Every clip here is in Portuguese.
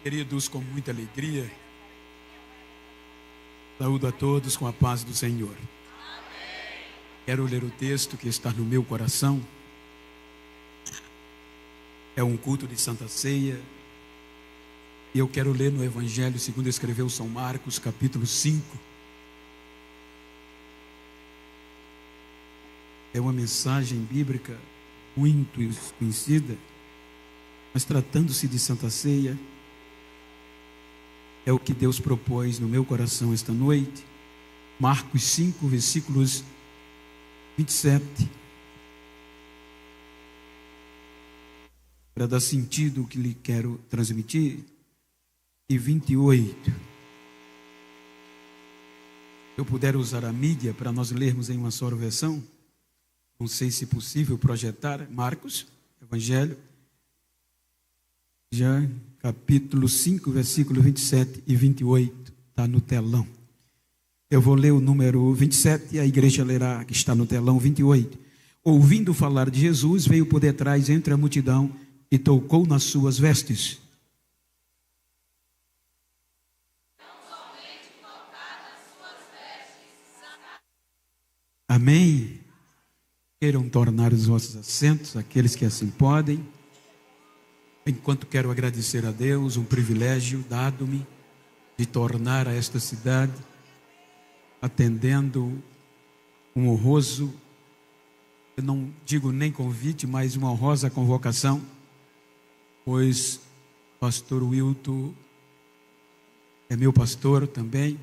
Queridos, com muita alegria, saúdo a todos com a paz do Senhor. Quero ler o texto que está no meu coração. É um culto de Santa Ceia. E eu quero ler no Evangelho segundo escreveu São Marcos, capítulo 5. É uma mensagem bíblica muito conhecida, mas tratando-se de Santa Ceia, é o que Deus propôs no meu coração esta noite. Marcos 5, versículos 27. Para dar sentido ao que lhe quero transmitir. E 28. Se eu puder usar a mídia para nós lermos em uma só versão, não sei se é possível projetar. Marcos, Evangelho, já capítulo 5, versículo 27 e 28, está no telão. Eu vou ler o número 27 e a igreja lerá, que está no telão, 28. Ouvindo falar de Jesus, veio por detrás entre a multidão e tocou nas suas vestes. Amém? Queiram tornar os vossos assentos, aqueles que assim podem. Enquanto quero agradecer a Deus, um privilégio dado-me de tornar a esta cidade, atendendo um honroso, eu não digo nem convite, mas uma honrosa convocação, pois pastor Wilton é meu pastor também.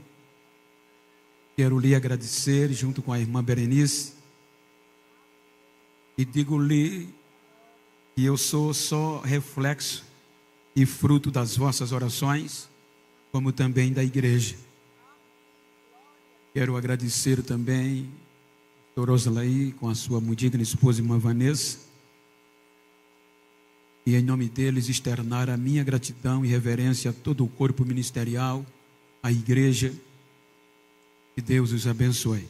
Quero lhe agradecer junto com a irmã Berenice e digo-lhe que eu sou só reflexo e fruto das vossas orações, como também da igreja. Quero agradecer também a doutora Osalaí, com a sua muito digna esposa, irmã Vanessa, e em nome deles externar a minha gratidão e reverência a todo o corpo ministerial, à igreja. Que Deus os abençoe.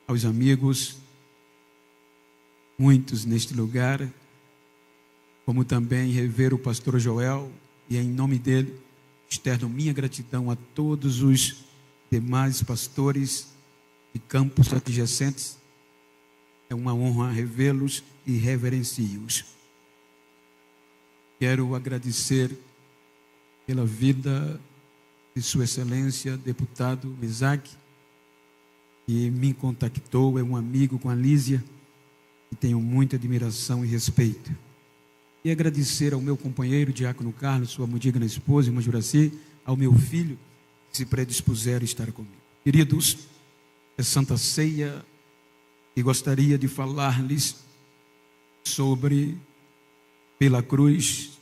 Aos amigos, muitos neste lugar, como também rever o pastor Joel, e em nome dele externo minha gratidão a todos os demais pastores de campos adjacentes. É uma honra revê-los e reverencio-os. Quero agradecer pela vida de Sua Excelência, deputado Isaac, que me contactou, é um amigo com a Lísia, e tenho muita admiração e respeito. E agradecer ao meu companheiro, Diácono Carlos, sua muito digna esposa, irmã Juraci, ao meu filho, que se predispuseram a estar comigo. Queridos, é Santa Ceia, e gostaria de falar-lhes sobre pela cruz,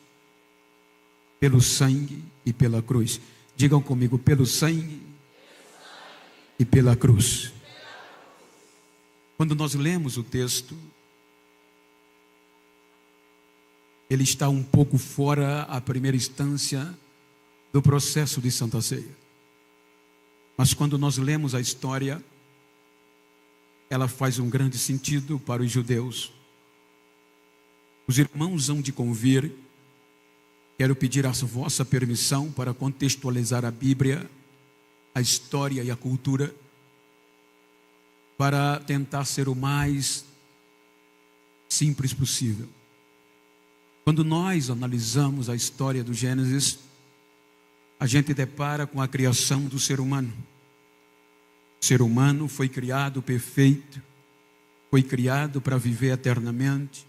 pelo sangue e pela cruz. Digam comigo, pelo sangue e pela cruz. Quando nós lemos o texto, ele está um pouco fora, à primeira instância, do processo de Santa Ceia. Mas quando nós lemos a história, ela faz um grande sentido para os judeus. Os irmãos hão de convir. Quero pedir a vossa permissão para contextualizar a Bíblia, a história e a cultura, para tentar ser o mais simples possível. Quando nós analisamos a história do Gênesis, a gente depara com a criação do ser humano. O ser humano foi criado perfeito, foi criado para viver eternamente,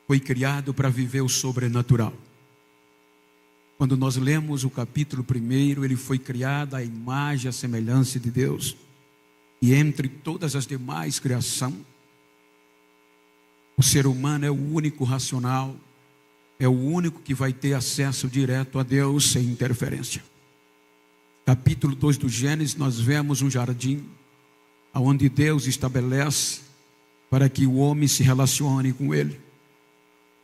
foi criado para viver o sobrenatural. Quando nós lemos o capítulo 1, ele foi criado à imagem e à semelhança de Deus. E entre todas as demais criações, o ser humano é o único racional, é o único que vai ter acesso direto a Deus sem interferência. Capítulo 2 do Gênesis, nós vemos um jardim, onde Deus estabelece para que o homem se relacione com ele.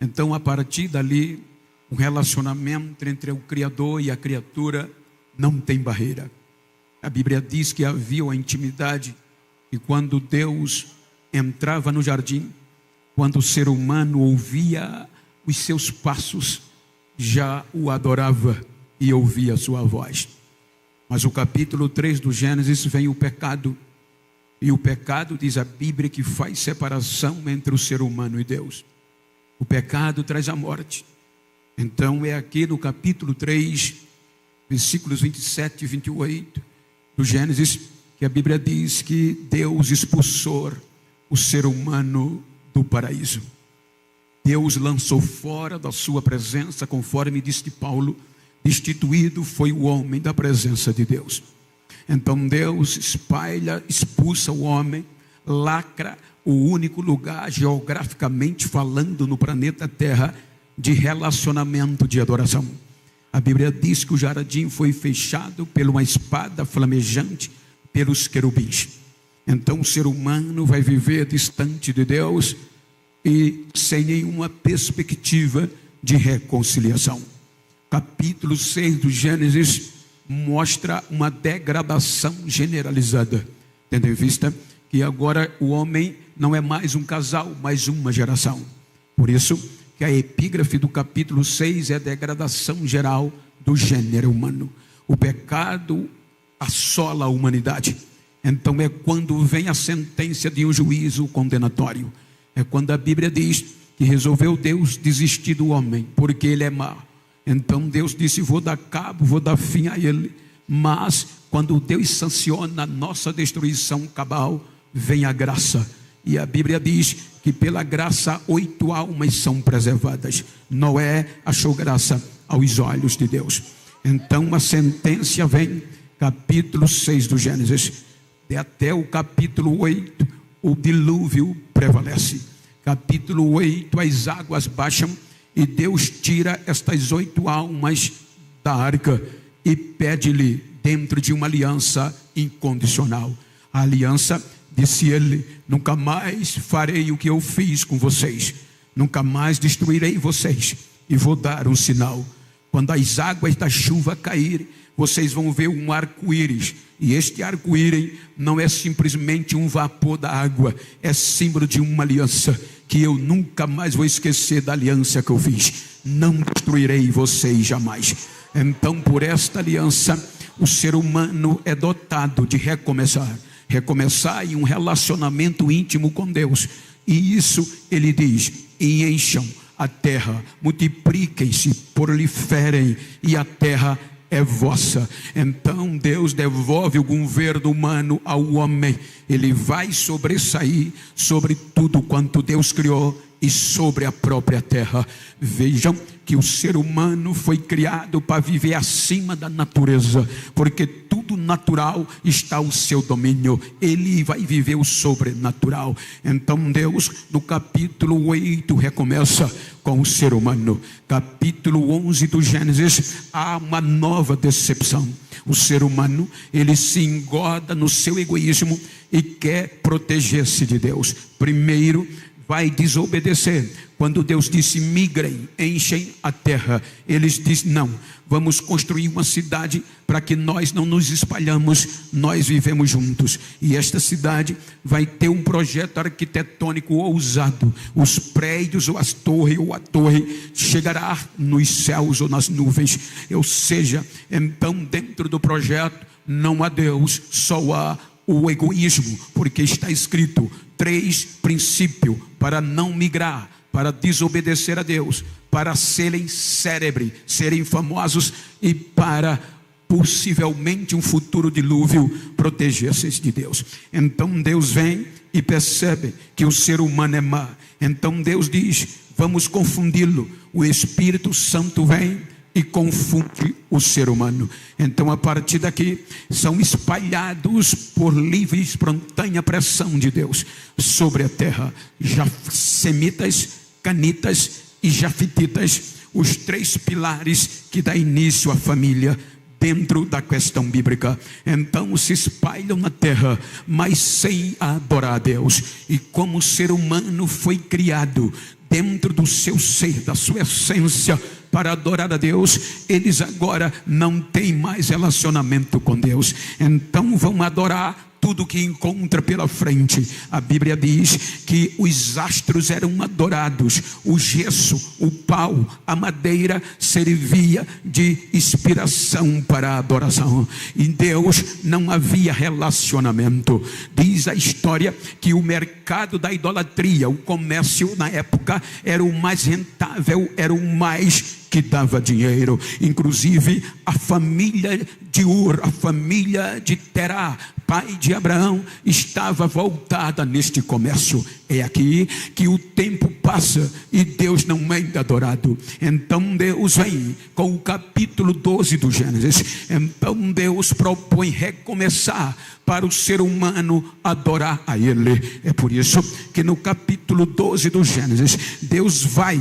Então, a partir dali, o relacionamento entre o Criador e a criatura não tem barreira. A Bíblia diz que havia uma intimidade, e quando Deus entrava no jardim, quando o ser humano ouvia os seus passos, já o adorava, e ouvi a sua voz. Mas o capítulo 3 do Gênesis vem o pecado. E o pecado, diz a Bíblia, que faz separação entre o ser humano e Deus. O pecado traz a morte. Então é aqui no capítulo 3, versículos 27 e 28 do Gênesis, que a Bíblia diz que Deus expulsou o ser humano do paraíso. Deus lançou fora da sua presença, conforme disse Paulo, destituído foi o homem da presença de Deus. Então Deus expulsa o homem, lacra o único lugar, geograficamente falando, no planeta Terra, de relacionamento, de adoração. A Bíblia diz que o jardim foi fechado por uma espada flamejante pelos querubins. Então o ser humano vai viver distante de Deus e sem nenhuma perspectiva de reconciliação. Capítulo 6 do Gênesis mostra uma degradação generalizada, tendo em vista que agora o homem não é mais um casal, mas uma geração. Por isso que a epígrafe do capítulo 6 é a degradação geral do gênero humano. O pecado assola a humanidade. Então é quando vem a sentença de um juízo condenatório. É quando a Bíblia diz que resolveu Deus desistir do homem, porque ele é mau. Então Deus disse: vou dar cabo, vou dar fim a ele. Mas quando Deus sanciona a nossa destruição cabal, vem a graça. E a Bíblia diz que pela graça 8 almas são preservadas. Noé achou graça aos olhos de Deus. Então a sentença vem, capítulo 6 do Gênesis, até o capítulo 8, o dilúvio prevalece. Capítulo 8, as águas baixam e Deus tira estas 8 almas da arca e pede-lhe dentro de uma aliança incondicional. A aliança, disse ele: nunca mais farei o que eu fiz com vocês, nunca mais destruirei vocês, e vou dar um sinal. Quando as águas da chuva caírem, vocês vão ver um arco-íris, e este arco-íris não é simplesmente um vapor da água, é símbolo de uma aliança, que eu nunca mais vou esquecer da aliança que eu fiz. Não destruirei vocês jamais. Então, por esta aliança, o ser humano é dotado de recomeçar em um relacionamento íntimo com Deus. E isso ele diz: e encham a terra, multipliquem-se, proliferem, e a terra é vossa. Então Deus devolve o governo humano ao homem. Ele vai sobressair sobre tudo quanto Deus criou e sobre a própria terra. Vejam que o ser humano foi criado para viver acima da natureza, porque tudo natural está ao seu domínio. Ele vai viver o sobrenatural. Então Deus, no capítulo 8, recomeça com o ser humano. Capítulo 11 do Gênesis, há uma nova decepção. O ser humano, ele se engorda no seu egoísmo e quer proteger-se de Deus. Primeiro, vai desobedecer. Quando Deus disse: migrem, enchem a terra, eles dizem: não, vamos construir uma cidade para que nós não nos espalhamos, nós vivemos juntos. E esta cidade vai ter um projeto arquitetônico ousado. Os prédios ou a torre chegará nos céus ou nas nuvens. Ou seja, então dentro do projeto não há Deus, só há o egoísmo, porque está escrito 3 princípios para não migrar, para desobedecer a Deus, para serem célebres, serem famosos e para possivelmente um futuro dilúvio proteger-se de Deus. Então Deus vem e percebe que o ser humano é mau. Então Deus diz: vamos confundi-lo. O Espírito Santo vem e confunde o ser humano. Então a partir daqui são espalhados por livre e espontânea pressão de Deus sobre a terra semitas, canitas e jafetitas, os 3 pilares que dá início à família dentro da questão bíblica. Então se espalham na terra, mas sem adorar a Deus. E como o ser humano foi criado dentro do seu ser, da sua essência, para adorar a Deus, eles agora não têm mais relacionamento com Deus. Então vão adorar tudo que encontra pela frente. A Bíblia diz que os astros eram adorados, o gesso, o pau, a madeira servia de inspiração para a adoração. Em Deus não havia relacionamento. Diz a história que o mercado da idolatria, o comércio na época, era o mais rentável, era o mais que dava dinheiro. Inclusive a família de Ur, a família de Terá, pai de Abraão, estava voltada neste comércio. É aqui que o tempo passa e Deus não é adorado. Então Deus vem com o capítulo 12 do Gênesis. Então Deus propõe recomeçar para o ser humano adorar a Ele. É por isso que no capítulo 12 do Gênesis, Deus vai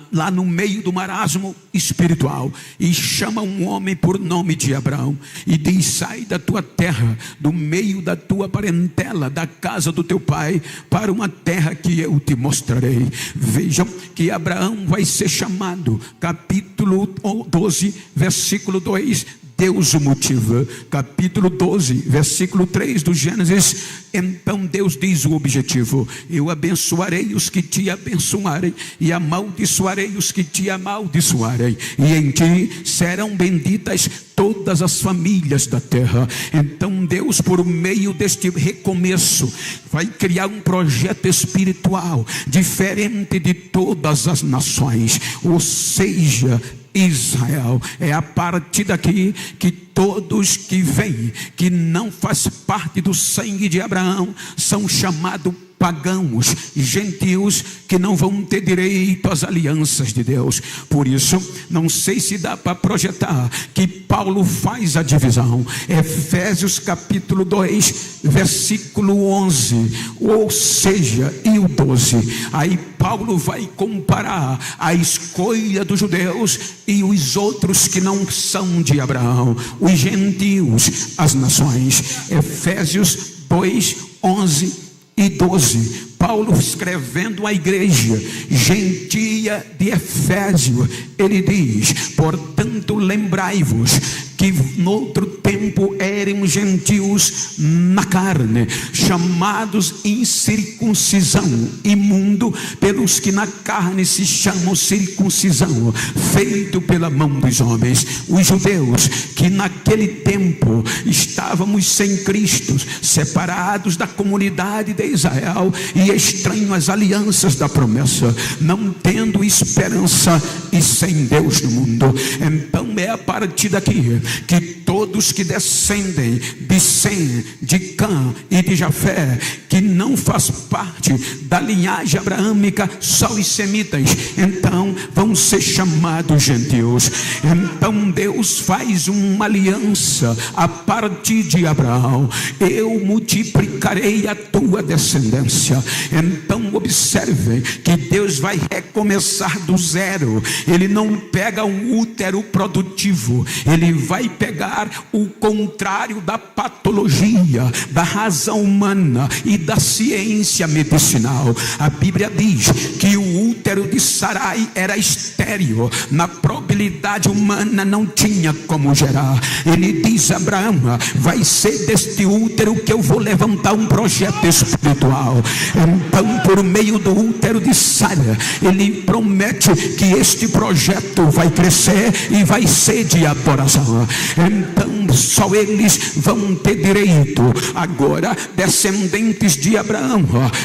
lá no meio do marasmo espiritual e chama um homem por nome de Abraão e diz: sai da tua terra, do meio da tua parentela, da casa do teu pai, para uma terra que eu te mostrarei. Vejam que Abraão vai ser chamado, capítulo 12, versículo 2, Deus o motiva. Capítulo 12, versículo 3 do Gênesis, então Deus diz o objetivo: eu abençoarei os que te abençoarem e amaldiçoarei os que te amaldiçoarem, e em ti serão benditas todas as famílias da terra. Então Deus, por meio deste recomeço, vai criar um projeto espiritual diferente de todas as nações, ou seja, Israel. É a partir daqui que todos que vêm, que não faz parte do sangue de Abraão, são chamados pagãos, gentios, que não vão ter direito às alianças de Deus. Por isso, não sei se dá para projetar que Paulo faz a divisão. Efésios capítulo 2, versículo 11, ou seja, e o 12. Aí Paulo vai comparar a escolha dos judeus e os outros que não são de Abraão, os gentios, as nações. Efésios 2, 11 e 12, Paulo escrevendo à igreja gentia de Efésio, ele diz: portanto lembrai-vos que noutro tempo eram gentios na carne, chamados incircuncisão, imundo, pelos que na carne se chamam circuncisão, feito pela mão dos homens. Os judeus que naquele tempo estávamos sem Cristo, separados da comunidade de Israel e estranhos às alianças da promessa, não tendo esperança e sem Deus no mundo. Então é a partir daqui que todos que descendem de Sem, de Cã e de Jafé, que não faz parte da linhagem abraâmica, só os semitas, então vão ser chamados gentios. Então Deus faz uma aliança a partir de Abraão: eu multiplicarei a tua descendência. Então observem que Deus vai recomeçar do zero. Ele não pega um útero produtivo, ele vai pegar o contrário da patologia, da razão humana e da ciência medicinal. A Bíblia diz que o útero de Sarai era estéril, na probabilidade humana não tinha como gerar. Ele diz a Abraão: vai ser deste útero que eu vou levantar um projeto espiritual. Então, por meio do útero de Sara, ele promete que este projeto vai crescer e vai ser de adoração. Então só eles vão ter direito. Agora, descendentes de Abraão,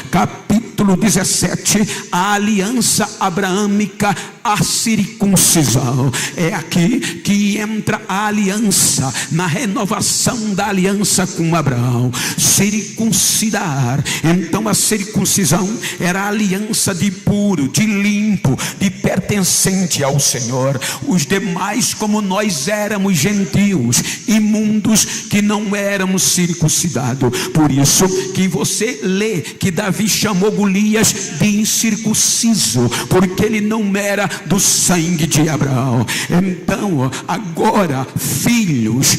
capítulo 17, a aliança abraâmica, a circuncisão. É aqui que entra a aliança, na renovação da aliança com Abraão. Circuncidar. Então a circuncisão era a aliança de puro, de limpo, de pertencente ao Senhor. Os demais, como nós éramos gentios, imundos, que não éramos circuncidados. Por isso que você lê que Davi chamou Golias de incircunciso, porque ele não era do sangue de Abraão. Então agora filhos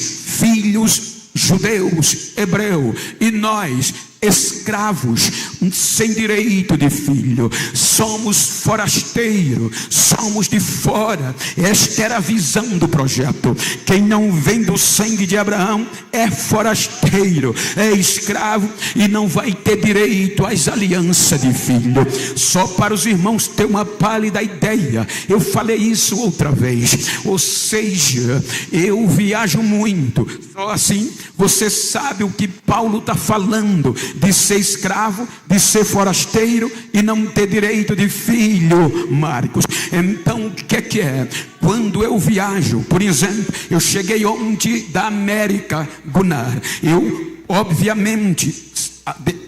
judeus, hebreu, e nós escravos, sem direito de filho, somos forasteiros, somos de fora. Esta era a visão do projeto. Quem não vem do sangue de Abraão é forasteiro, é escravo e não vai ter direito às alianças de filho. Só para os irmãos ter uma pálida ideia, eu falei isso outra vez, ou seja, eu viajo muito, só assim você sabe o que Paulo está falando, de ser escravo, de ser forasteiro e não ter direito de filho, Marcos. Então o que é? Quando eu viajo, por exemplo, eu cheguei ontem da América, Gunnar, eu obviamente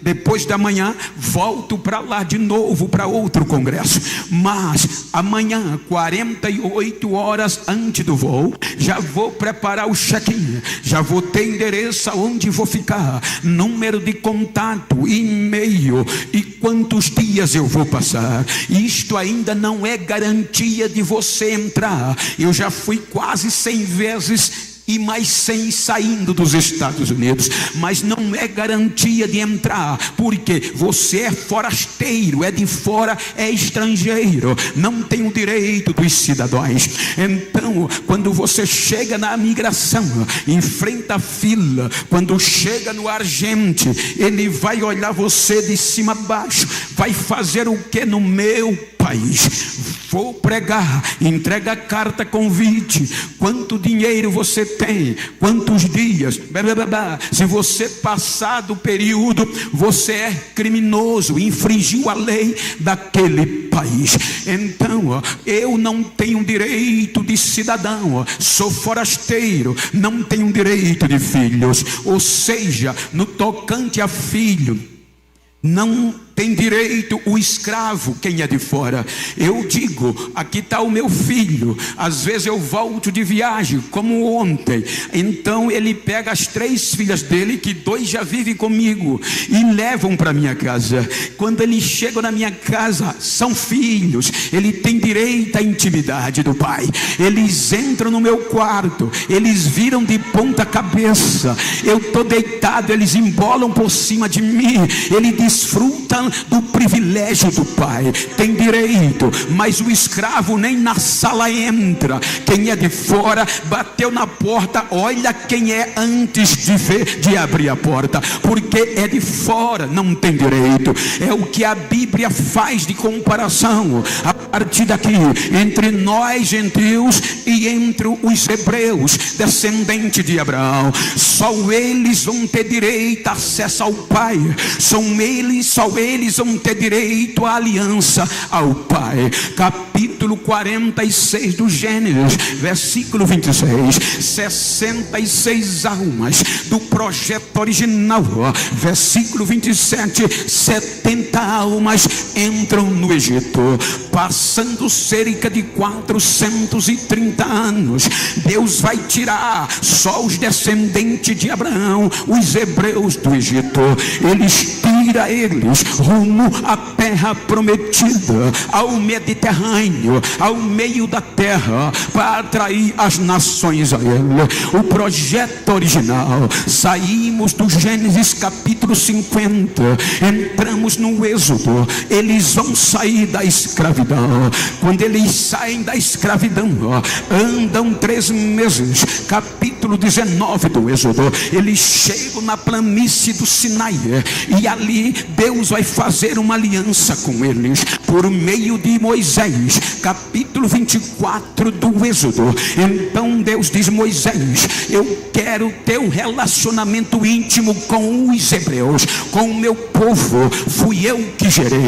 depois da manhã volto para lá de novo para outro congresso, mas amanhã 48 horas antes do voo já vou preparar o check-in, já vou ter endereço onde vou ficar, número de contato, e-mail e quantos dias eu vou passar. Isto ainda não é garantia de você entrar. Eu já fui quase 100 vezes e mais 100 saindo dos Estados Unidos, mas não é garantia de entrar, porque você é forasteiro, é de fora, é estrangeiro, não tem o direito dos cidadãos. Então, quando você chega na imigração, enfrenta a fila, quando chega no agente, ele vai olhar você de cima a baixo, vai fazer o que no meu país? Vou pregar, entrega a carta convite, quanto dinheiro você tem, quantos dias, se você passar do período, você é criminoso, infringiu a lei daquele país. Então, eu não tenho direito de cidadão, sou forasteiro, não tenho direito de filhos, ou seja, no tocante a filho, não tem direito o escravo, quem é de fora. Eu digo, aqui está o meu filho, às vezes eu volto de viagem, como ontem, então ele pega as 3 filhas dele, que 2 já vivem comigo, e levam para minha casa. Quando eles chegam na minha casa, são filhos, ele tem direito à intimidade do pai. Eles entram no meu quarto, eles viram de ponta cabeça, eu estou deitado, eles embolam por cima de mim, ele desfruta do privilégio do pai, tem direito. Mas o escravo nem na sala entra. Quem é de fora, bateu na porta, olha quem é antes de abrir a porta, porque é de fora, não tem direito. É o que a Bíblia faz de comparação a partir daqui, entre nós gentios e entre os hebreus, descendentes de Abraão. Só eles vão ter direito a acesso ao pai, só eles vão ter direito à aliança ao pai. Capítulo 46 do Gênesis, versículo 26, 66 almas do projeto original, versículo 27, 70 almas entram no Egito, passando cerca de 430 anos. Deus vai tirar só os descendentes de Abraão, os hebreus do Egito. Eles tira eles rumo à terra prometida, ao Mediterrâneo, ao meio da terra, para atrair as nações a ele. O projeto original, saímos do Gênesis capítulo 50, entramos no Êxodo. Eles vão sair da escravidão. Quando eles saem da escravidão, andam 3 meses, capítulo 19 do Êxodo, eles chegam na planície do Sinai, e ali Deus vai fazer uma aliança com eles por meio de Moisés, capítulo 24 do Êxodo. Então Deus diz: Moisés, eu quero ter um relacionamento íntimo com os hebreus, com o meu povo, fui eu que gerei.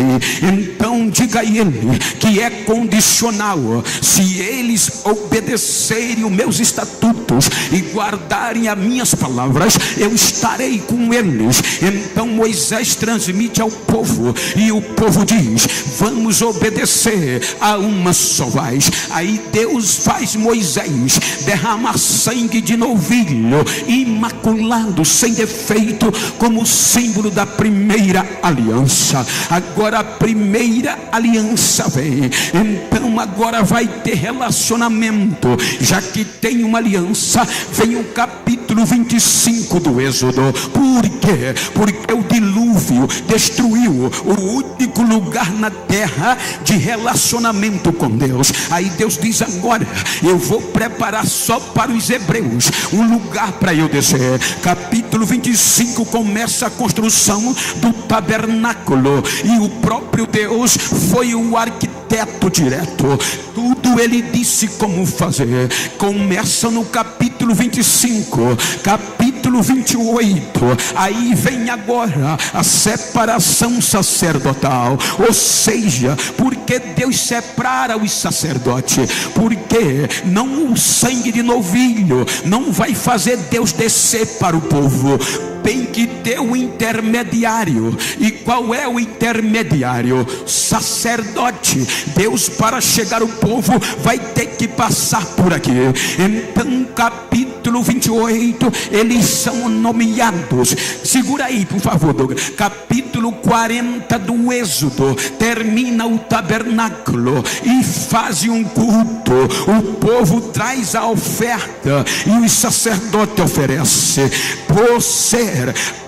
Então diga a ele que é condicional. Se eles obedecerem os meus estatutos e guardarem as minhas palavras, eu estarei com eles. Então Moisés transmite ao povo, e o povo diz: vamos obedecer a uma só voz. Aí Deus faz Moisés derramar sangue de novilho imaculado, sem defeito, como símbolo da primeira aliança. Agora a primeira aliança vem, então agora vai ter relacionamento. Já que tem uma aliança, vem o capítulo 25 do Êxodo. Por quê? Porque o dilúvio dilúvio destruiu o único lugar na terra de relacionamento com Deus. Aí Deus diz: agora eu vou preparar só para os hebreus um lugar para eu descer. Capítulo 25 começa a construção do tabernáculo, e o próprio Deus foi o arquiteto direto. Tudo ele disse como fazer. Começa no capítulo 25, capítulo 28, aí vem agora a separação sacerdotal. Ou seja, porque Deus separa os sacerdotes? Porque não o sangue de novilho não vai fazer Deus descer para o povo. Tem que ter um intermediário. E qual é o intermediário? Sacerdote. Deus, para chegar ao povo, vai ter que passar por aqui. Então, capítulo 28, eles são nomeados. Segura aí, por favor, Douglas. Capítulo 40 do Êxodo, termina o tabernáculo e faz um culto. O povo traz a oferta e o sacerdote oferece.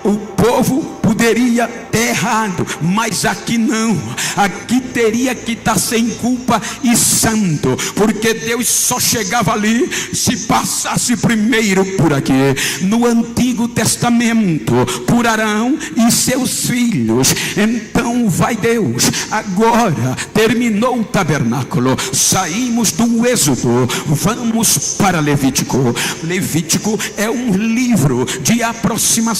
O povo poderia ter errado, mas aqui não. Aqui teria que estar sem culpa e santo, porque Deus só chegava ali se passasse primeiro por aqui. No Antigo Testamento, por Arão e seus filhos. Então vai Deus, agora terminou o tabernáculo, saímos do Êxodo, vamos para Levítico. Levítico é um livro de aproximação.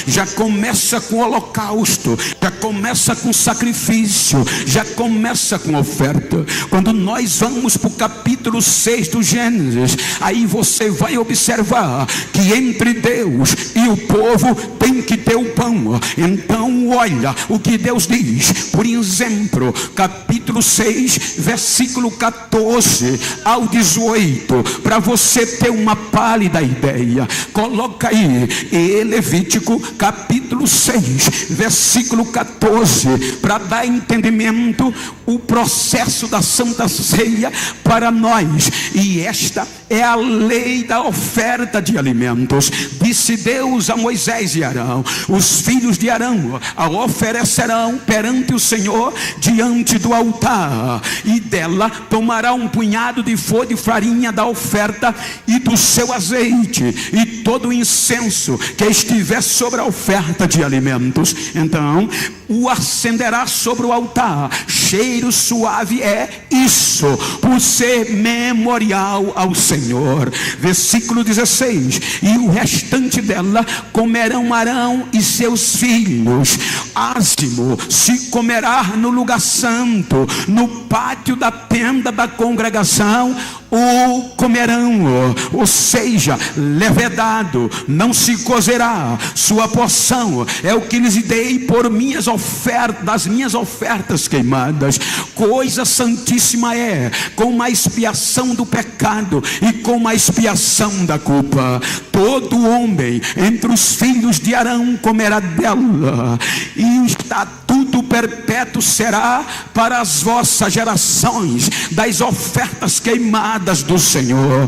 Já começa com o holocausto, já começa com sacrifício, já começa com oferta. Quando nós vamos para o capítulo 6 do Gênesis, aí você vai observar que entre Deus e o povo tem que ter o pão. Então olha o que Deus diz. Por exemplo, capítulo 6, versículo 14 ao 18, para você ter uma pálida ideia. Coloca aí, Levítico capítulo 6, versículo 14, para dar entendimento o processo da Santa Ceia para nós. E esta é a lei da oferta de alimentos. Disse Deus a Moisés e Arão: os filhos de Arão a oferecerão perante o Senhor diante do altar, e dela tomará um punhado de flor de farinha da oferta e do seu azeite e todo o incenso que estiver sobre a oferta de alimentos. Então o acenderá sobre o altar. Cheiro suave é isso, por ser memorial ao Senhor. Versículo 16: e o restante dela comerão Arão e seus filhos. Ázimo se comerá no lugar santo, no pátio da tenda da congregação o comerão. Ou seja, levedado não se cozerá. Sua porção é o que lhes dei por minhas ofertas, das minhas ofertas queimadas. Coisa santíssima é, com a expiação do pecado e com a expiação da culpa. Todo homem entre os filhos de Arão comerá dela, e o estatuto perpétuo será para as vossas gerações das ofertas queimadas do Senhor.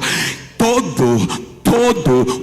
Todo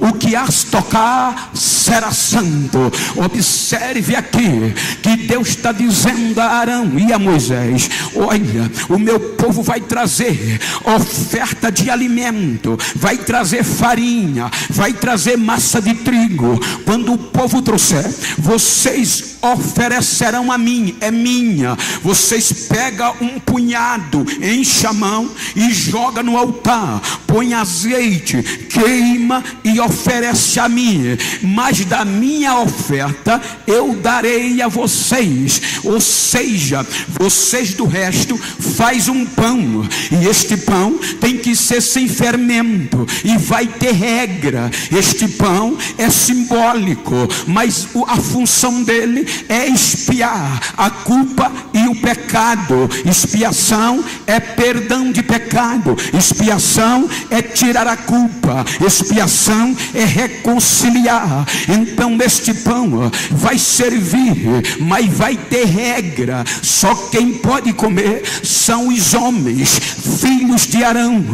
o que as tocar será santo. Observe aqui que Deus está dizendo a Arão e a Moisés: olha, o meu povo vai trazer oferta de alimento, vai trazer farinha, vai trazer massa de trigo. Quando o povo trouxer, vocês oferecerão a mim, é minha. Vocês pegam um punhado, enche a mão e joga no altar, põe azeite, queima e oferece a mim, mas da minha oferta eu darei a vocês. Ou seja, vocês do resto faz um pão, e este pão tem que ser sem fermento e vai ter regra. Este pão é simbólico, mas a função dele é expiar a culpa e o pecado. Expiação é perdão de pecado, expiação é tirar a culpa, expiação é reconciliar. Então este pão vai servir, mas vai ter regra. Só quem pode comer são os homens, filhos de Arão.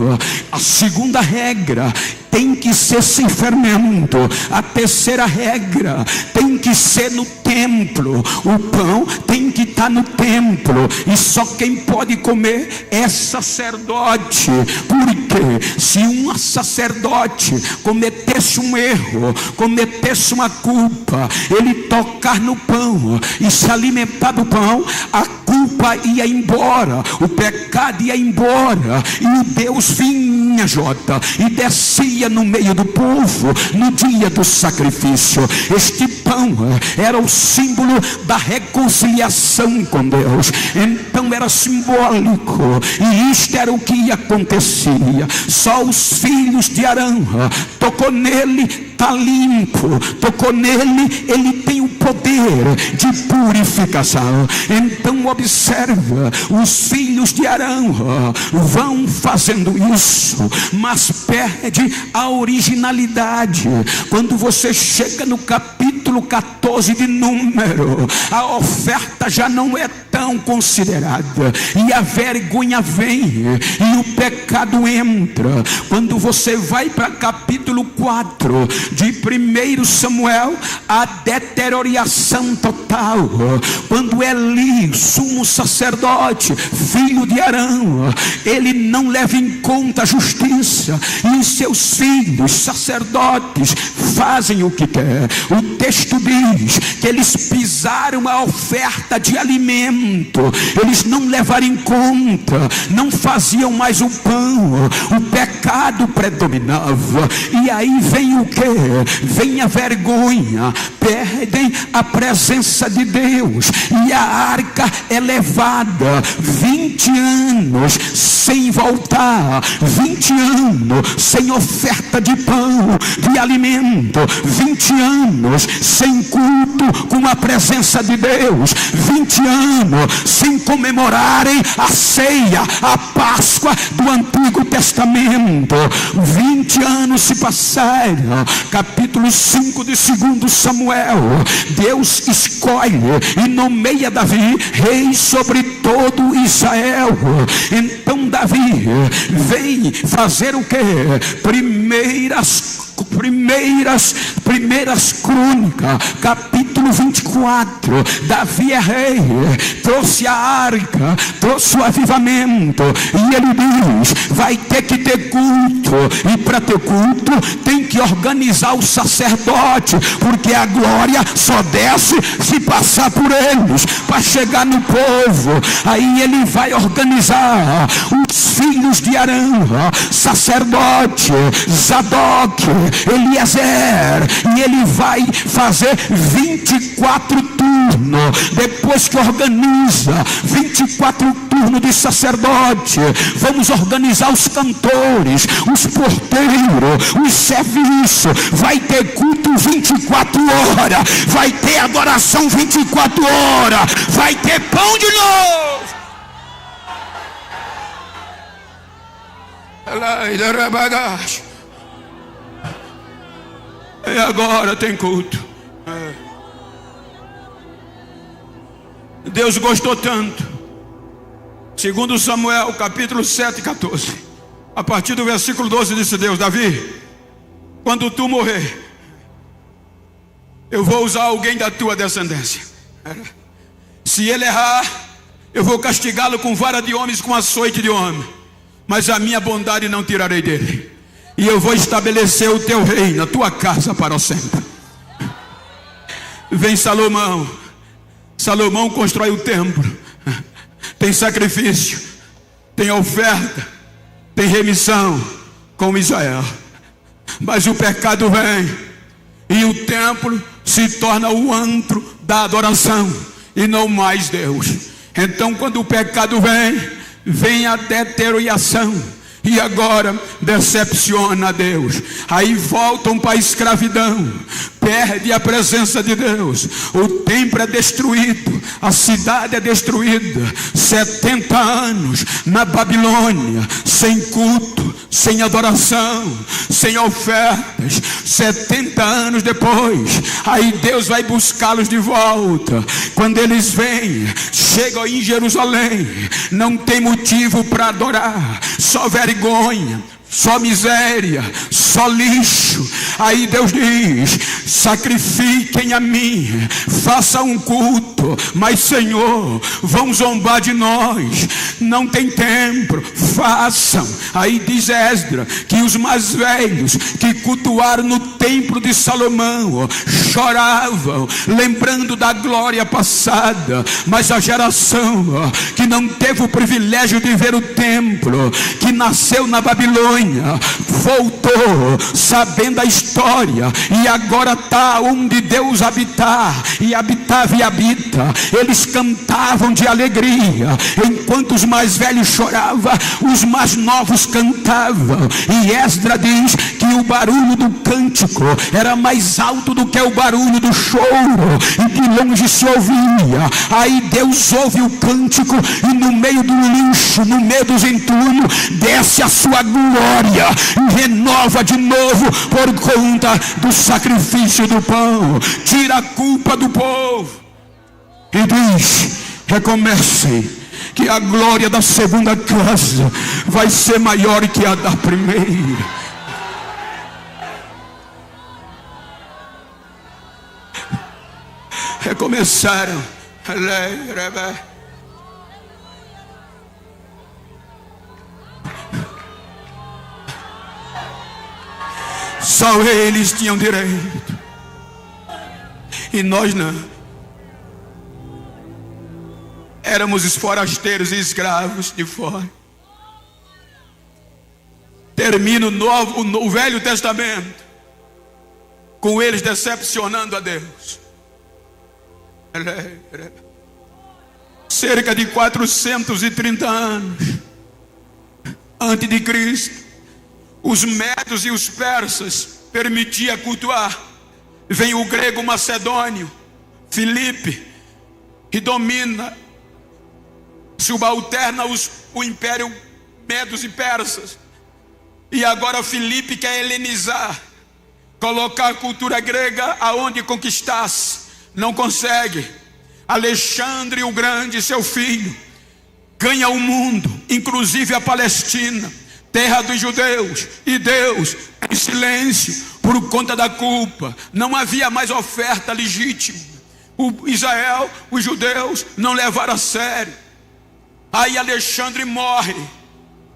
A segunda regra tem que ser sem fermento. A terceira regra tem que ser no templo. O pão tem que estar no templo, e só quem pode comer é sacerdote. Porque se um sacerdote cometesse um erro, cometesse uma culpa, ele tocar no pão e se alimentar do pão, a culpa ia embora, o pecado ia embora, e o Deus vinha, e descia no meio do povo no dia do sacrifício. Este pão era o símbolo da reconciliação com Deus. Então era simbólico, e isto era o que acontecia. Só os filhos de Arão tocou nele, está limpo. Tocou nele, ele tem o poder de purificação. Então observa, os filhos de Arão vão fazendo isso, mas perde a originalidade. Quando você chega no capítulo 14 de Número, a oferta já não é tão considerada, e a vergonha vem, e o pecado entra. Quando você vai para capítulo 4 de 1 Samuel, a deterioração total. Quando Eli, sumo sacerdote, filho de Arão, ele não leva em conta a justiça, e os seus filhos sacerdotes fazem o que quer. O texto diz que eles pisaram a oferta de alimento, eles não levaram em conta, não faziam mais o pão, o pecado predominava. E aí vem o que? Vem a vergonha, perdem a presença de Deus, e a arca é levada 20 anos sem voltar, 20 anos sem oferta de pão, de alimento, 20 anos sem culto com a presença de Deus, 20 anos sem comemorarem a ceia, a Páscoa do Antigo Testamento. 20 anos se passaram. Capítulo 5 de 2 Samuel, Deus escolhe e nomeia Davi rei sobre todo Israel. Então Davi vem fazer o que? Primeiras Crônicas, capítulo 24. Davi é rei, trouxe a arca, trouxe o avivamento, e ele diz: vai ter que ter culto, e para ter culto tem que organizar o sacerdote, porque a glória só desce se passar por eles para chegar no povo. Aí ele vai organizar os filhos de Arão, sacerdote Zadok, Eliezer, e ele vai fazer 24 turnos. Depois que organiza 24 turnos de sacerdote, vamos organizar os cantores, os porteiros, os serviços. Vai ter culto 24 horas, vai ter adoração 24 horas, vai ter pão de novo. E agora tem culto. Deus gostou tanto. Segundo Samuel, capítulo 7, 14. A partir do versículo 12 disse Deus: Davi, quando tu morrer, eu vou usar alguém da tua descendência. Se ele errar, eu vou castigá-lo com vara de homens, com açoite de homem, mas a minha bondade não tirarei dele, e eu vou estabelecer o teu reino, a tua casa para o sempre. Vem Salomão. Salomão constrói o templo, tem sacrifício, tem oferta, tem remissão com Israel. Mas o pecado vem, e o templo se torna o antro da adoração e não mais Deus. Então quando o pecado vem a deterioração, e agora decepciona a Deus. Aí voltam para a escravidão, perde a presença de Deus, o templo é destruído, a cidade é destruída. 70 anos na Babilônia, sem culto, sem adoração, sem ofertas. 70 anos depois, aí Deus vai buscá-los de volta. Quando eles vêm, chegam em Jerusalém, não tem motivo para adorar, só vergonha, só miséria, só lixo. Aí Deus diz: sacrifiquem a mim, façam um culto, mas Senhor, vão zombar de nós, não tem templo, façam. Aí diz Esdras que os mais velhos que cultuaram no templo de Salomão choravam, lembrando da glória passada, mas a geração que não teve o privilégio de ver o templo, que nasceu na Babilônia, voltou sabendo a história, e agora está onde Deus habitar, e habitava e habita. Eles cantavam de alegria, enquanto os mais velhos choravam, os mais novos cantavam. E Esdras diz que o barulho do cântico era mais alto do que o barulho do choro, e de longe se ouvia. Aí Deus ouve o cântico, e no meio do lixo, no meio dos entulhos, desce a sua glória e renova de novo por conta do sacrifício do pão. Tira a culpa do povo e diz: recomecem, que a glória da segunda casa vai ser maior que a da primeira. Recomeçaram. Só eles tinham direito, e nós não. Éramos os forasteiros e escravos de fora. Termina o Velho Testamento com eles decepcionando a Deus. Cerca de 430 anos antes de Cristo, os medos e os persas permitiam cultuar. Vem o grego macedônio, Filipe, que domina, subalterna o império medos e persas. E agora Filipe quer helenizar, colocar a cultura grega aonde conquistasse. Não consegue. Alexandre o Grande, seu filho, ganha o mundo, inclusive a Palestina, terra dos judeus, e Deus em silêncio por conta da culpa. Não havia mais oferta legítima. Israel, os judeus não levaram a sério. Aí Alexandre morre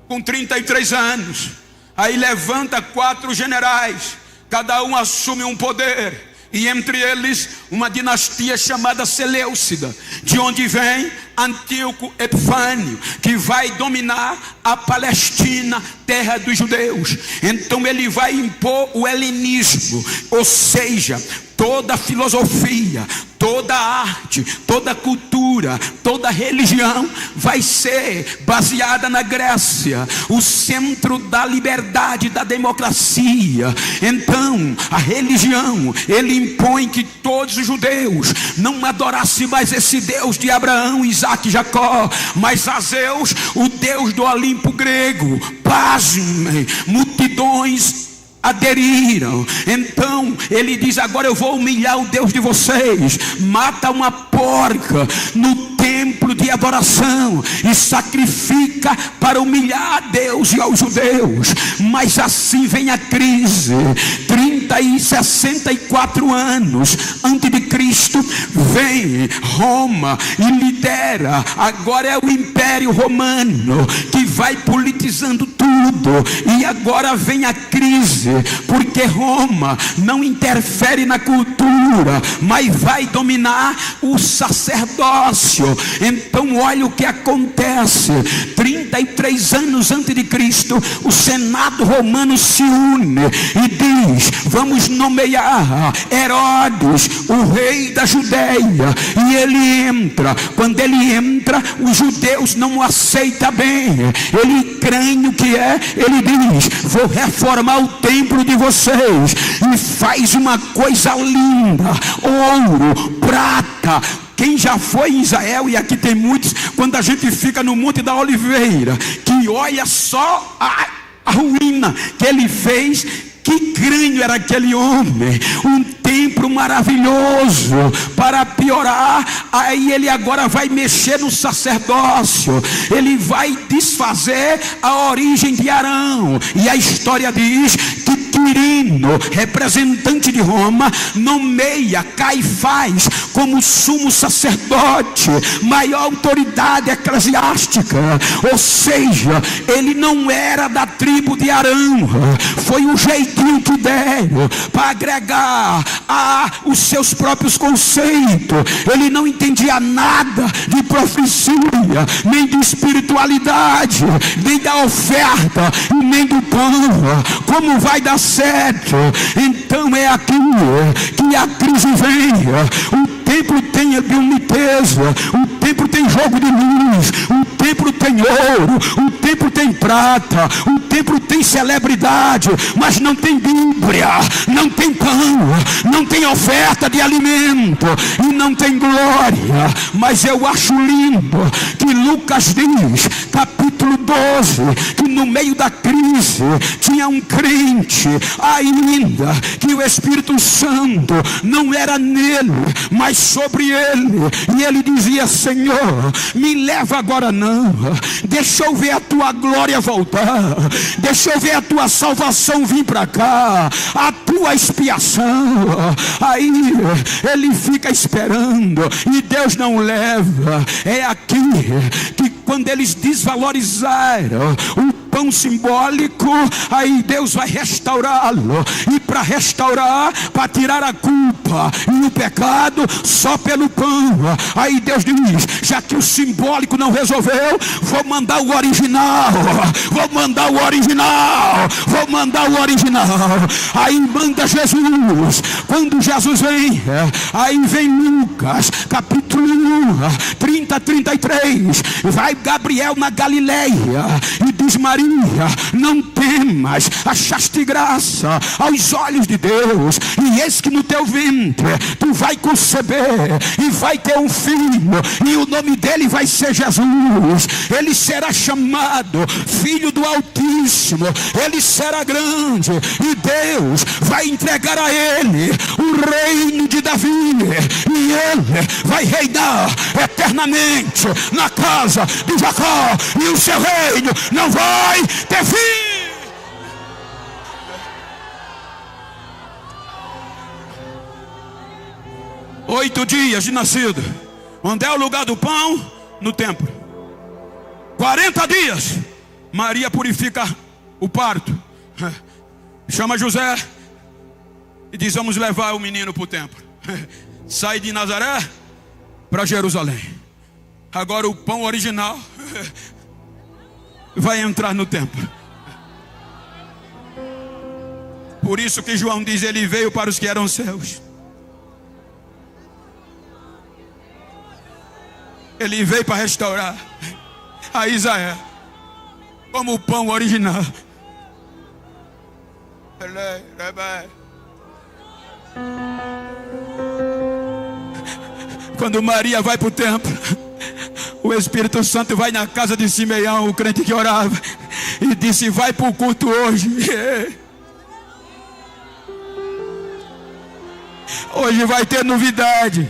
com 33 anos. Aí levanta 4 generais, cada um assume um poder, e entre eles uma dinastia chamada Seleucida, de onde vem Antíoco Epifânio, que vai dominar a Palestina, terra dos judeus. Então ele vai impor o helenismo, ou seja, toda a filosofia, toda a arte, toda a cultura, toda a religião vai ser baseada na Grécia, o centro da liberdade, da democracia. Então a religião, ele impõe que todos os judeus não adorassem mais esse Deus de Abraão, Isaac e Jacó, mas a Zeus, o Deus do Olimpo grego. Pasmem, multidões aderiram. Então ele diz: agora eu vou humilhar o Deus de vocês. Mata uma porca no templo de adoração e sacrifica para humilhar a Deus e aos judeus. Mas assim vem a crise. 64 anos antes de Cristo, vem Roma e lidera. Agora é o Império Romano que vai politizando tudo. E agora vem a crise, porque Roma não interfere na cultura, mas vai dominar o sacerdócio. Então olha o que acontece. 33 anos antes de Cristo, o Senado romano se une e diz: vamos nomear Herodes, o rei da Judéia. E ele entra. Quando ele entra, os judeus não o aceitam bem. Ele crê o que é. Ele diz: vou reformar o templo de vocês, e faz uma coisa linda: ouro, prata. Quem já foi em Israel, e aqui tem muitos, quando a gente fica no Monte da Oliveira, que olha só a ruína que ele fez, Que crânio era aquele homem, um templo maravilhoso. Para piorar, aí ele agora vai mexer no sacerdócio, ele vai desfazer a origem de Arão. E a história diz que Quirino, representante de Roma, nomeia Caifás como sumo sacerdote, maior autoridade eclesiástica. Ou seja, ele não era da tribo de Arão, foi um jeitinho que deram para agregar a os seus próprios conceitos. Ele não entendia nada de profecia, nem de espiritualidade, nem da oferta e nem do pão. Como vai dar certo? Então é aqui que a crise vem. O templo tem limpeza, o templo tem jogo de luz, o templo tem ouro, o templo tem prata, o templo tem celebridade, mas não tem Bíblia, não tem pão, não tem oferta de alimento e não tem glória. Mas eu acho lindo que Lucas diz, capítulo 12, que no meio da crise tinha um crente ainda, que o Espírito Santo não era nele, mas sobre ele, e ele dizia: Senhor, me leva agora não, deixa eu ver a tua glória voltar, deixa eu ver a tua salvação vir para cá, a tua expiação. Aí ele fica esperando e Deus não leva. É aqui que quando eles desvalorizaram o pão simbólico, aí Deus vai restaurá-lo. E para restaurar, para tirar a culpa e o pecado, só pelo pão. Aí Deus diz: já que o simbólico não resolveu, vou mandar o original, vou mandar o original, vou mandar o original. Aí manda Jesus. Quando Jesus vem, aí vem Lucas capítulo 1, 30 a 33. Vai Gabriel na Galileia e diz: Maria, não temas, achaste graça aos olhos de Deus, e eis que no teu ventre tu vai conceber e vai ter um filho, e o nome dele vai ser Jesus. Ele será chamado Filho do Altíssimo, ele será grande, e Deus vai entregar a ele o reino de Davi, e ele vai reinar eternamente na casa de Jacó, e o seu reino não vai ter fim. 8 dias de nascido. Onde é o lugar do pão? No templo. 40 dias. Maria purifica o parto, chama José e diz: vamos levar o menino para o templo. Sai de Nazaré para Jerusalém. Agora o pão original vai entrar no templo. Por isso que João diz: ele veio para os que eram seus. Ele veio para restaurar a Israel como o pão original. Quando Maria vai para o templo, o Espírito Santo vai na casa de Simeão, o crente que orava, e disse: vai para o culto hoje. Hoje vai ter novidade.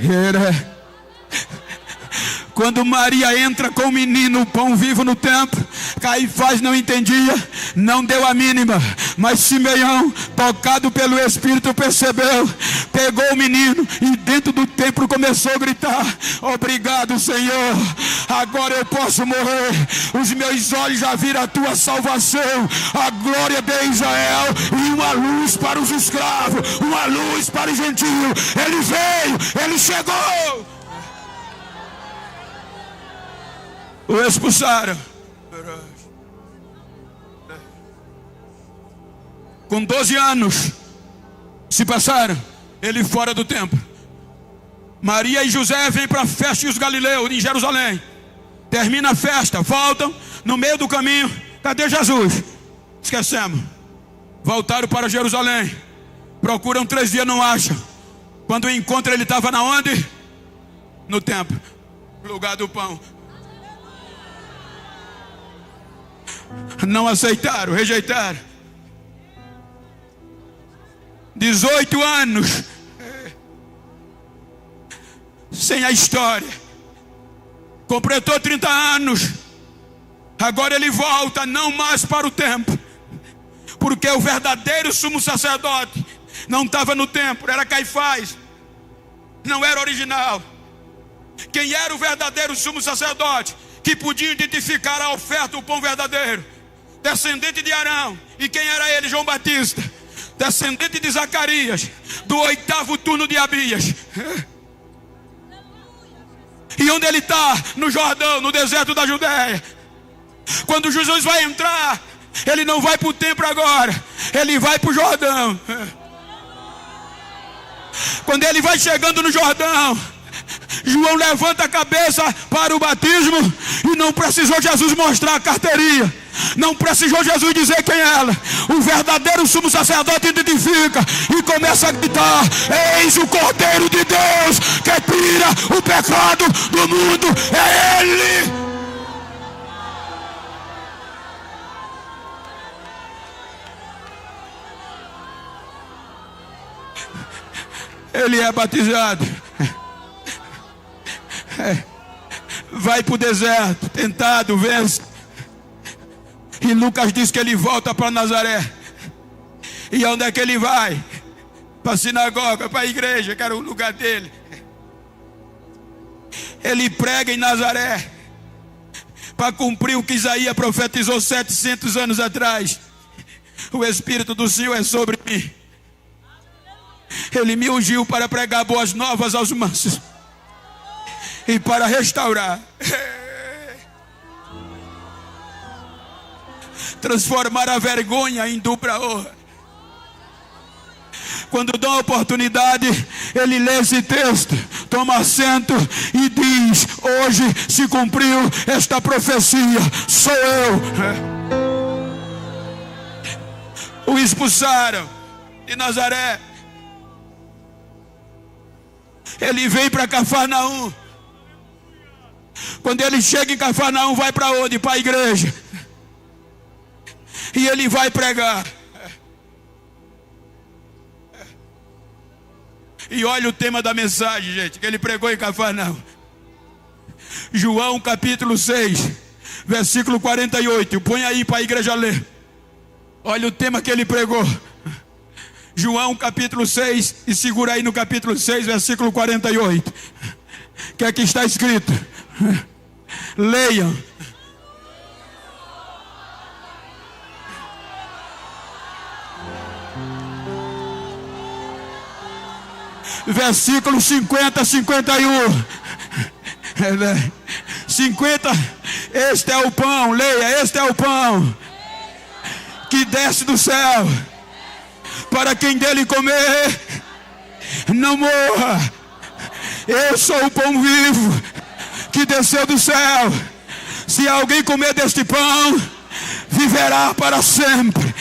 Quando Maria entra com o menino, o pão vivo no templo, Caifás não entendia, não deu a mínima, mas Simeão, tocado pelo Espírito, percebeu, pegou o menino e dentro do templo começou a gritar: obrigado, Senhor, agora eu posso morrer, os meus olhos já viram a tua salvação, a glória de Israel, e uma luz para os escravos, uma luz para os gentios. Ele veio, ele chegou. O expulsaram. Com 12 anos se passaram, ele fora do templo. Maria e José vêm para a festa dos Galileus em Jerusalém. Termina a festa, voltam. No meio do caminho, cadê Jesus? Esquecemos. Voltaram para Jerusalém. Procuram 3 dias, não acham. Quando encontram, ele estava na onde? No templo, lugar do pão. Não aceitaram, rejeitaram. 18 anos sem a história, completou 30 anos. Agora ele volta, não mais para o templo, porque o verdadeiro sumo sacerdote não estava no templo, era Caifás, não era original. Quem era o verdadeiro sumo sacerdote, que podia identificar a oferta, o pão verdadeiro? Descendente de Arão. E quem era ele? João Batista, descendente de Zacarias, do 8º turno de Abias. E onde ele está? No Jordão, no deserto da Judéia. Quando Jesus vai entrar, ele não vai para o templo agora, ele vai para o Jordão. Quando ele vai chegando no Jordão, João levanta a cabeça para o batismo, e não precisou Jesus mostrar a carteirinha, não precisou Jesus dizer quem era. O verdadeiro sumo sacerdote identifica e começa a gritar: eis o Cordeiro de Deus que tira o pecado do mundo, é Ele. Ele é batizado, vai para o deserto, tentado, vence. E Lucas diz que ele volta para Nazaré. E onde é que ele vai? Para a sinagoga, para a igreja, que era o lugar dele. Ele prega em Nazaré, para cumprir o que Isaías profetizou 700 anos atrás: o Espírito do Senhor é sobre mim, Ele me ungiu para pregar boas novas aos mansos e para restaurar, transformar a vergonha em dupla honra. Quando dá a oportunidade, ele lê esse texto, toma assento e diz: hoje se cumpriu esta profecia, sou eu. O expulsaram de Nazaré. Ele vem para Cafarnaum. Quando ele chega em Cafarnaum, vai para onde? Para a igreja. E ele vai pregar. E olha o tema da mensagem, gente, que ele pregou em Cafarnaum. João capítulo 6, versículo 48. Põe aí para a igreja ler. Olha o tema que ele pregou. João capítulo 6, e segura aí no capítulo 6, versículo 48. O que é que está escrito? Leiam. Versículo 50, 51. 50. Este é o pão, leia, este é o pão que desce do céu, para quem dele comer não morra. Eu sou o pão vivo que desceu do céu. Se alguém comer deste pão, viverá para sempre.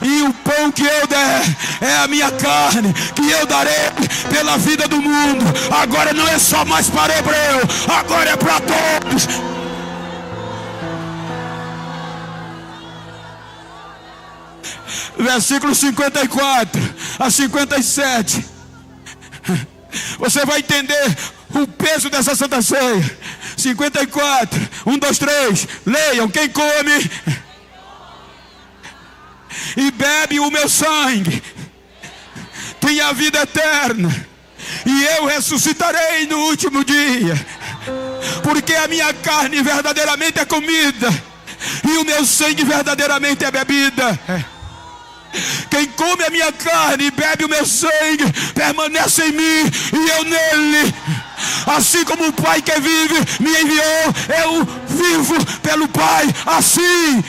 E o pão que eu der é a minha carne, que eu darei pela vida do mundo. Agora não é só mais para hebreu, agora é para todos. Versículo 54 a 57. Você vai entender o peso dessa Santa Ceia. 54, 1, 2, 3. Leiam. Quem come e bebe o meu sangue tem a vida eterna, e eu ressuscitarei no último dia. Porque a minha carne verdadeiramente é comida, e o meu sangue verdadeiramente é bebida. Quem come a minha carne e bebe o meu sangue permanece em mim e eu nele. Assim como o Pai que vive me enviou, eu vivo pelo Pai. Assim,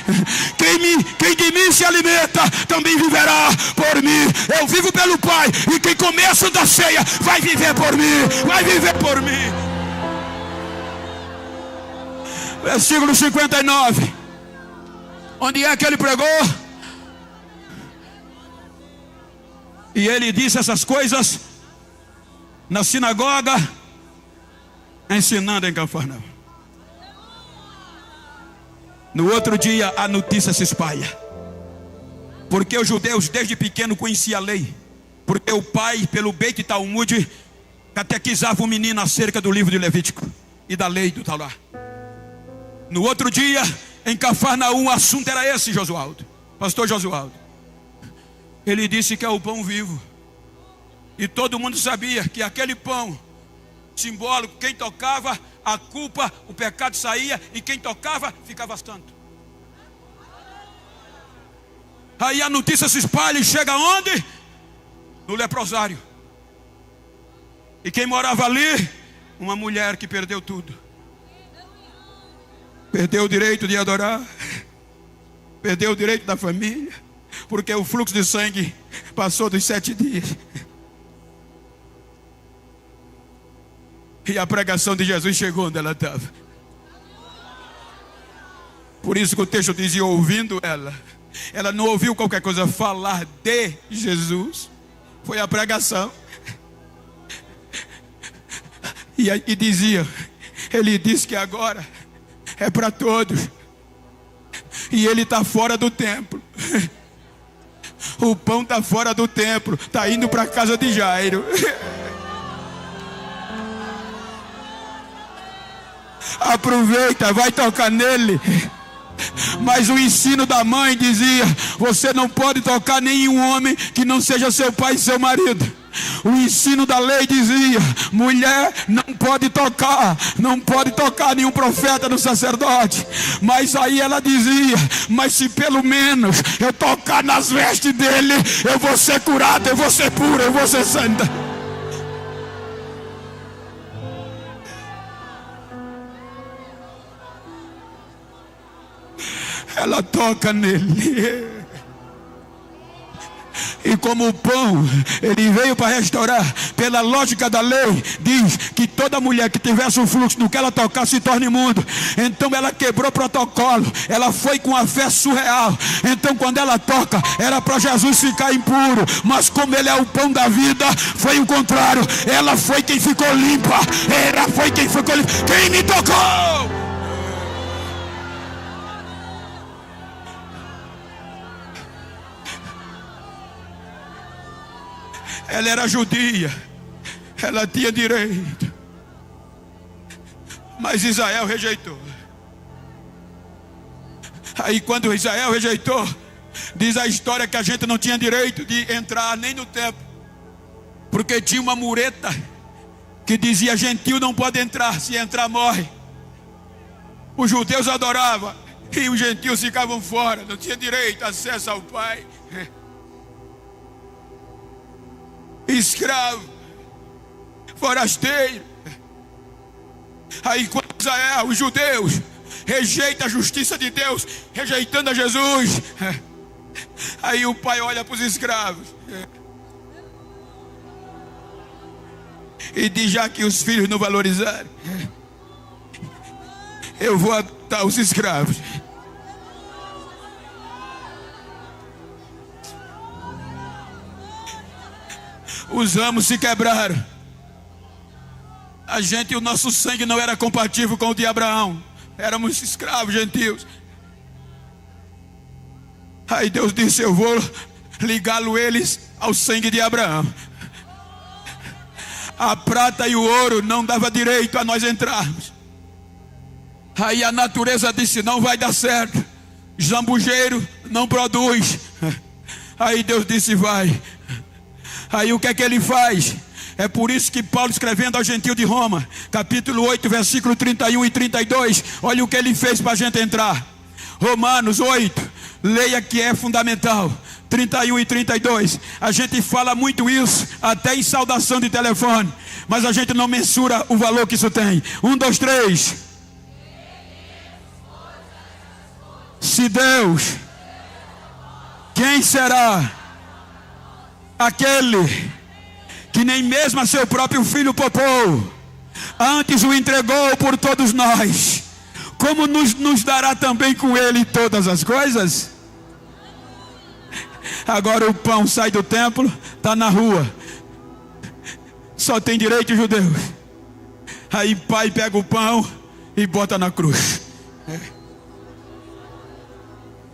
quem de mim se alimenta também viverá por mim. Eu vivo pelo Pai, e quem comer a Santa Ceia vai viver por mim. Vai viver por mim. Versículo 59. Onde é que ele pregou? E ele disse essas coisas na sinagoga, ensinando em Cafarnaum. No outro dia a notícia se espalha, porque os judeus desde pequeno conheciam a lei, Porque o pai, pelo Beit Talmud, catequizava o menino acerca do livro de Levítico e da lei do Torá. No outro dia, em Cafarnaum, o assunto era esse, Josualdo, pastor Josualdo. Ele disse que é o pão vivo. E todo mundo sabia que aquele pão simbólico, quem tocava, a culpa, o pecado saía, e quem tocava, ficava santo. Aí a notícia se espalha e chega onde? No leprosário. E quem morava ali? Uma mulher que perdeu tudo. Perdeu o direito de adorar, perdeu o direito da família, porque o fluxo de sangue passou dos 7 dias. E a pregação de Jesus chegou onde ela estava. Por isso que o texto dizia, ouvindo ela não ouviu qualquer coisa falar de Jesus, foi a pregação. E dizia, ele disse que agora é para todos, e ele está fora do templo. O pão está fora do templo, está indo para a casa de Jairo. Aproveita, vai tocar nele. Mas o ensino da mãe dizia, você não pode tocar nenhum homem que não seja seu pai e seu marido. O ensino da lei dizia, mulher não pode tocar nenhum profeta no sacerdote. Mas aí ela dizia, mas se pelo menos eu tocar nas vestes dele, eu vou ser curada, eu vou ser pura, eu vou ser santa. Ela toca nele. E como o pão, ele veio para restaurar, pela lógica da lei, diz que toda mulher que tivesse um fluxo, no que ela tocar se torna imundo. Então ela quebrou protocolo, ela foi com a fé surreal. Então quando ela toca, era para Jesus ficar impuro, mas como ele é o pão da vida, foi o contrário. Ela foi quem ficou limpa, ela foi quem ficou limpa. Quem me tocou? Ela era judia, ela tinha direito, mas Israel rejeitou. Aí quando Israel rejeitou, diz a história que a gente não tinha direito de entrar nem no templo, porque tinha uma mureta que dizia, gentil não pode entrar, se entrar morre. Os judeus adoravam e os gentios ficavam fora, não tinha direito, acesso ao Pai. Escravo, forasteiro. Aí quando Israel, os judeus, rejeita a justiça de Deus, rejeitando a Jesus, aí o pai olha para os escravos e diz, já que os filhos não valorizaram, eu vou adotar os escravos. Os amos se quebraram. A gente, o nosso sangue não era compatível com o de Abraão. Éramos escravos gentios. Aí Deus disse, eu vou ligá-lo eles ao sangue de Abraão. A prata e o ouro não dava direito a nós entrarmos. Aí a natureza disse, não vai dar certo. Zambujeiro não produz. Aí Deus disse, vai. Aí o que é que ele faz? É por isso que Paulo, escrevendo ao gentio de Roma, capítulo 8, versículo 31 e 32, olha o que ele fez para a gente entrar. Romanos 8, leia que é fundamental. 31 e 32, a gente fala muito isso, até em saudação de telefone, mas a gente não mensura o valor que isso tem. 1, 2, 3. Se Deus, quem será aquele que nem mesmo a seu próprio filho poupou, antes o entregou por todos nós, como nos dará também com ele todas as coisas? Agora o pão sai do templo, está na rua, só tem direito judeu. Aí pai pega o pão e bota na cruz.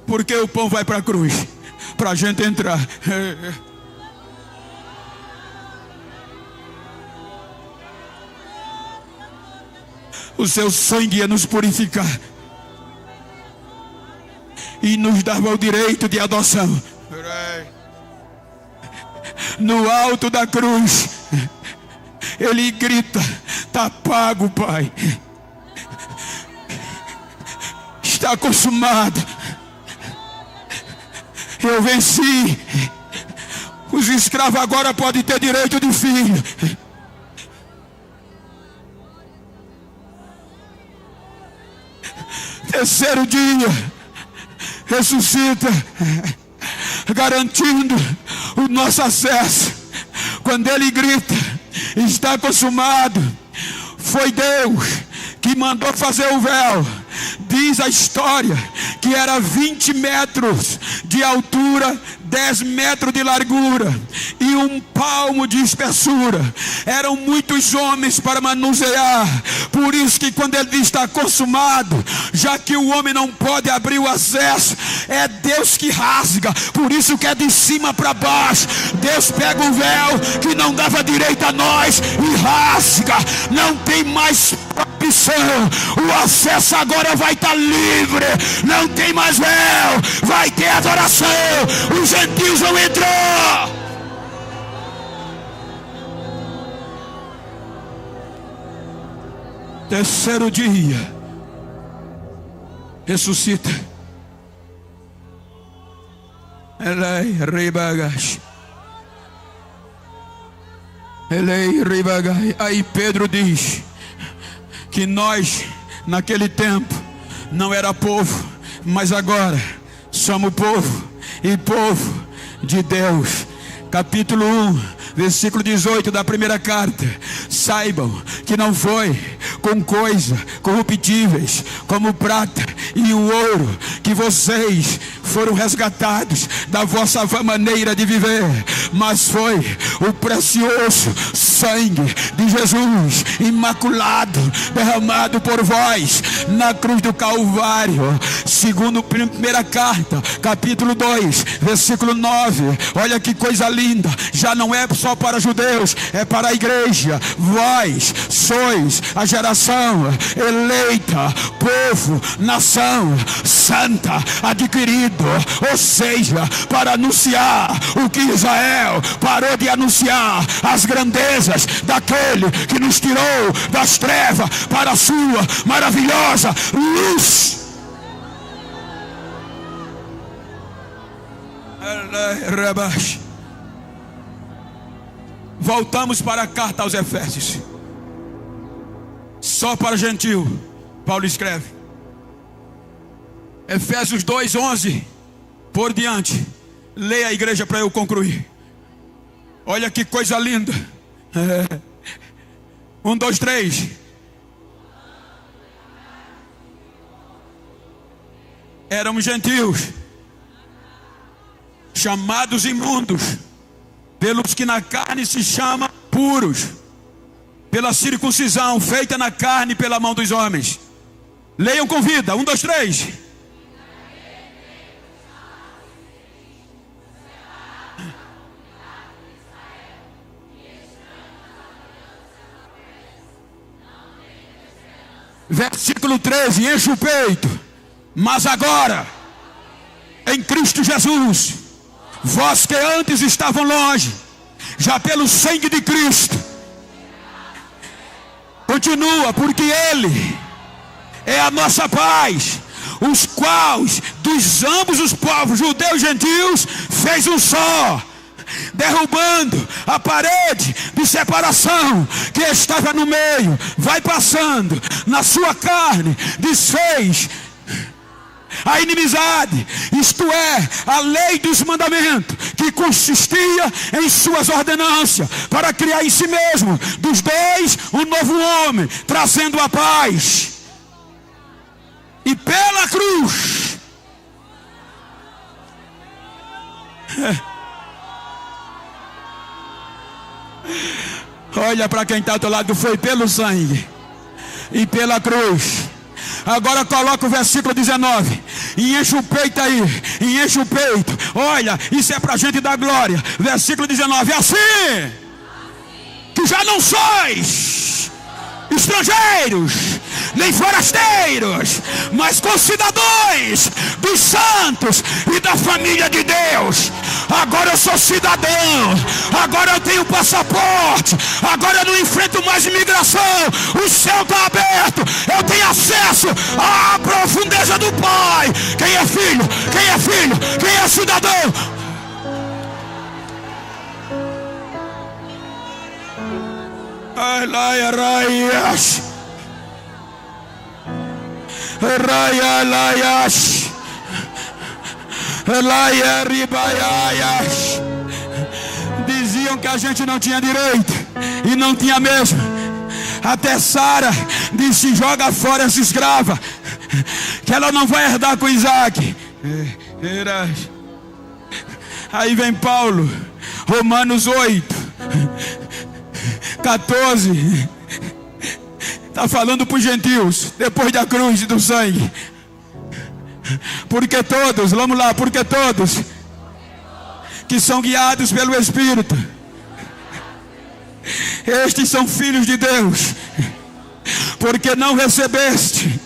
Porque o pão vai para a cruz, para a gente entrar. o seu sangue ia nos purificar e nos dava o direito de adoção. No alto da cruz, ele grita: está pago, Pai, está consumado, eu venci. Os escravos agora podem ter direito de filho. Terceiro dia, ressuscita, garantindo o nosso acesso. Quando ele grita: está consumado, foi Deus que mandou fazer o véu. Diz a história que era 20 metros de altura, 10 metros de largura e 1 palmo de espessura. Eram muitos homens para manusear. Por isso que quando ele diz está consumado, já que o homem não pode abrir o acesso, é Deus que rasga. Por isso que é de cima para baixo. Deus pega o véu que não dava direito a nós e rasga. Não tem mais opção. O acesso agora vai estar livre. Não tem mais véu. Vai ter adoração. Os gentios vão entrar. Terceiro dia, ressuscita. Elei ribagash. Elei ribagash. Aí Pedro diz que nós naquele tempo não era povo, mas agora somos povo e povo de Deus. Capítulo 1, versículo 18 da primeira carta. Saibam que não foi com coisas corruptíveis como prata e o ouro que vocês foram resgatados da vossa maneira de viver, mas foi o precioso sangue de Jesus imaculado, derramado por vós na cruz do Calvário. Segundo primeira carta, capítulo 2, versículo 9. Olha que coisa linda. Já não é só para judeus, é para a igreja. Vós sois a geração eleita, povo, nação santa, adquirido, ou seja, para anunciar o que Israel parou de anunciar, as grandezas daquele que nos tirou das trevas para a sua maravilhosa luz. Voltamos para a carta aos Efésios. Só para gentil, Paulo escreve. Efésios 2:11 por diante. Leia a igreja para eu concluir. Olha que coisa linda. 1, 2, 3. Éramos gentios, chamados imundos pelos que na carne se chamam puros, pela circuncisão feita na carne pela mão dos homens. Leiam com vida. 1, 2, 3. Versículo 13. Enche o peito. Mas agora, em Cristo Jesus, vós que antes estavam longe, já pelo sangue de Cristo, continua, porque Ele é a nossa paz, os quais dos ambos os povos, judeus e gentios, fez um só, derrubando a parede de separação que estava no meio, vai passando na sua carne, desfez a inimizade, isto é, a lei dos mandamentos, que consistia em suas ordenanças, para criar em si mesmo, dos dois, um novo homem, trazendo a paz. E pela cruz, olha para quem está ao teu lado, foi pelo sangue e pela cruz. Agora coloca o versículo 19. E enche o peito aí. E enche o peito. Olha, isso é para a gente dar glória. Versículo 19. Assim que já não sois estrangeiros, nem forasteiros, mas concidadãos dos santos e da família de Deus. Agora eu sou cidadão, agora eu tenho passaporte, agora eu não enfrento mais imigração, o céu está aberto, eu tenho acesso à profundeza do Pai. Quem é filho? Quem é filho? Quem é cidadão? Diziam que a gente não tinha direito, e não tinha mesmo. Até Sara disse: joga fora essa escrava, que ela não vai herdar com Isaac. Aí vem Paulo, Romanos 8, 14, está falando para os gentios, depois da cruz e do sangue. Porque todos, vamos lá, porque todos que são guiados pelo Espírito, estes são filhos de Deus. Porque não recebeste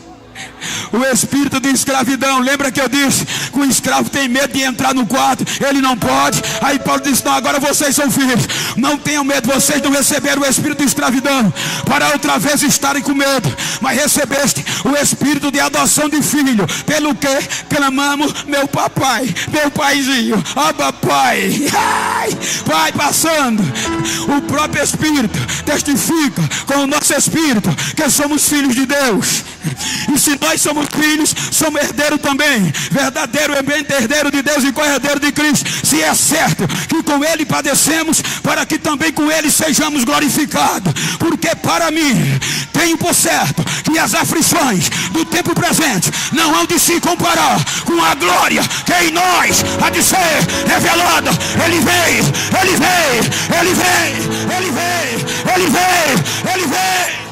o espírito de escravidão. Lembra que eu disse que o escravo tem medo de entrar no quarto, ele não pode. Aí Paulo disse: não, agora vocês são filhos, não tenham medo. Vocês não receberam o espírito de escravidão para outra vez estarem com medo, mas recebeste o espírito de adoção de filho, pelo que clamamos: meu papai, meu paizinho, Abba Pai. Ai, vai passando. O próprio Espírito testifica com o nosso espírito que somos filhos de Deus. E se nós somos filhos, somos herdeiros também, verdadeiro herdeiro de Deus e co-herdeiro de Cristo. Se é certo que com Ele padecemos, para que também com Ele sejamos glorificados. Porque para mim, tenho por certo que as aflições do tempo presente não hão de se comparar com a glória que em nós há de ser revelada. Ele vem, Ele vem, Ele vem, Ele vem, Ele vem, Ele vem.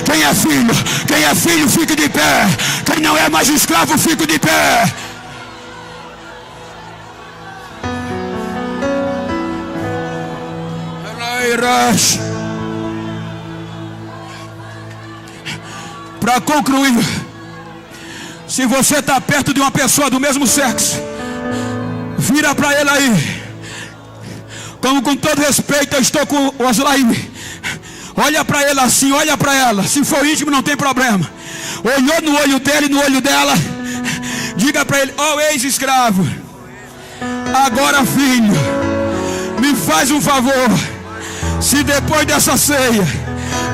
Quem é filho? Quem é filho, fique de pé. Quem não é mais escravo, fique de pé. Para concluir, se você está perto de uma pessoa do mesmo sexo, vira para ele aí. Como com todo respeito eu estou com o Oslaine, olha para ele assim, olha para ela. Se for íntimo não tem problema. Olhou no olho dele, no olho dela, diga para ele: ó ex-escravo, agora filho, me faz um favor. Se depois dessa ceia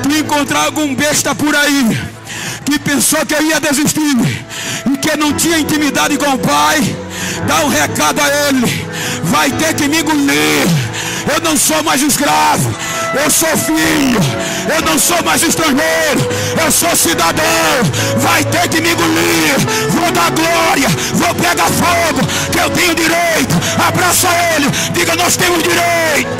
tu encontrar algum besta por aí que pensou que eu ia desistir e que não tinha intimidade com o Pai, dá um recado a ele: vai ter que me engolir. Eu não sou mais escravo, eu sou filho. Eu não sou mais estrangeiro, eu sou cidadão. Vai ter que me engolir. Vou dar glória, vou pegar fogo, que eu tenho direito. Abraça ele, diga: nós temos direito.